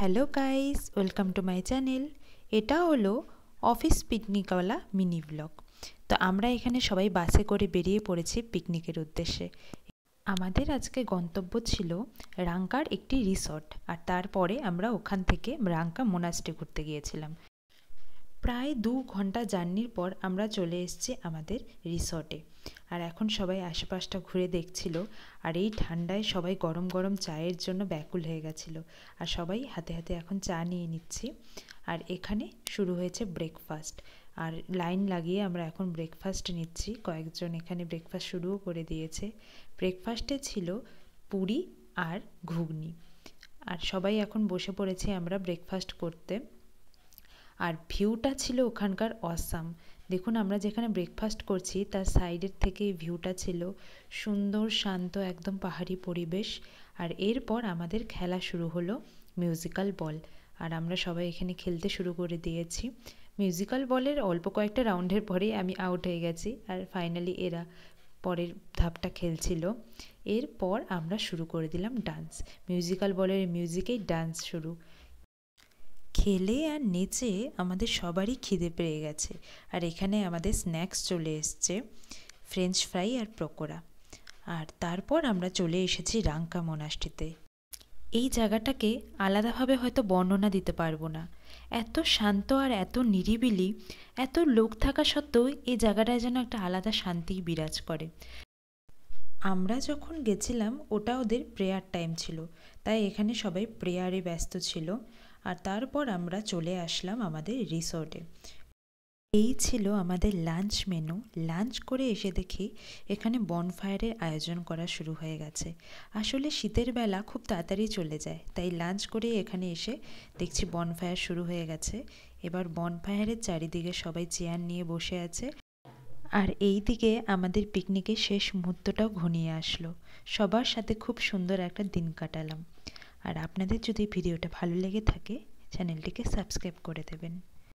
Hello guys, welcome to my channel. এটা হলো office পিকনিকওয়ালা mini blog. তো আমরা এখানে সবাই বাসে করে বেরিয়ে পড়েছি পিকনিকের উদ্দেশ্যে। আমাদের আজকে গন্তব্য ছিল রাঙ্কার একটি রিসর্ট, আর তারপরে আমরা ওখান থেকে রাঙ্কা মোনাস্ট্রি ঘুরতে গিয়েছিলাম। প্রায় 2 ঘন্টা জার্নির পর আমরা চলে এসেছি আমাদের রিসর্টে। আর এখন সবাই আশেপাশটা ঘুরে দেখছিল, আর এই ঠান্ডায় সবাই গরম গরম চায়ের জন্য ব্যাকুল হয়ে গেছিলো। আর সবাই হাতে হাতে এখন চা নিয়ে নিচ্ছি। আর এখানে শুরু হয়েছে ব্রেকফাস্ট, আর লাইন লাগিয়ে আমরা এখন ব্রেকফাস্ট নিচ্ছি। কয়েকজন এখানে ব্রেকফাস্ট শুরুও করে দিয়েছে। ব্রেকফাস্টে ছিল পুরি আর ঘুগনি, আর সবাই এখন বসে পড়েছি আমরা ব্রেকফাস্ট করতে। আর ভিউটা ছিল ওখানকার অসাম। দেখুন, আমরা যেখানে ব্রেকফাস্ট করছি তার সাইডের থেকে ভিউটা ছিল সুন্দর, শান্ত, একদম পাহাড়ি পরিবেশ। আর এরপর আমাদের খেলা শুরু হলো মিউজিক্যাল বল, আর আমরা সবাই এখানে খেলতে শুরু করে দিয়েছি। মিউজিক্যাল বলের অল্প কয়েকটা রাউন্ডের পরেই আমি আউট হয়ে গেছি, আর ফাইনালি এরা পরের ধাপটা খেলছিল। এরপর আমরা শুরু করে দিলাম ডান্স। মিউজিক্যাল বলের মিউজিকেই ডান্স শুরু। খেলে আর নেচে আমাদের সবারই খিদে পেয়ে গেছে, আর এখানে আমাদের স্ন্যাক্স চলে এসছে, ফ্রেঞ্চ ফ্রাই আর পকোড়া। আর তারপর আমরা চলে এসেছি রাঙ্কা মোনাস্ট্রিতে। এই জায়গাটাকে আলাদাভাবে হয়তো বর্ণনা দিতে পারবো না। এত শান্ত আর এত নিরিবিলি, এত লোক থাকা সত্ত্বেও এই জায়গাটায় যেন একটা আলাদা শান্তি বিরাজ করে। আমরা যখন গেছিলাম ওটা ওদের প্রেয়ার টাইম ছিল, তাই এখানে সবাই প্রেয়ারে ব্যস্ত ছিল। আর তারপর আমরা চলে আসলাম আমাদের রিসর্টে। এই ছিল আমাদের লাঞ্চ মেনু। লাঞ্চ করে এসে দেখি এখানে বনফায়ারের আয়োজন করা শুরু হয়ে গেছে। আসলে শীতের বেলা খুব তাড়াতাড়ি চলে যায়, তাই লাঞ্চ করে এখানে এসে দেখছি বনফায়ার শুরু হয়ে গেছে। এবার বনফায়ারের চারিদিকে সবাই চেয়ার নিয়ে বসে আছে। আর এই দিকে আমাদের পিকনিকের শেষ মুহূর্তটাও ঘনিয়ে আসলো। সবার সাথে খুব সুন্দর একটা দিন কাটালাম। আর আপনাদের যদি ভিডিওটা ভালো লেগে থাকে, চ্যানেলটিকে সাবস্ক্রাইব করে দেবেন।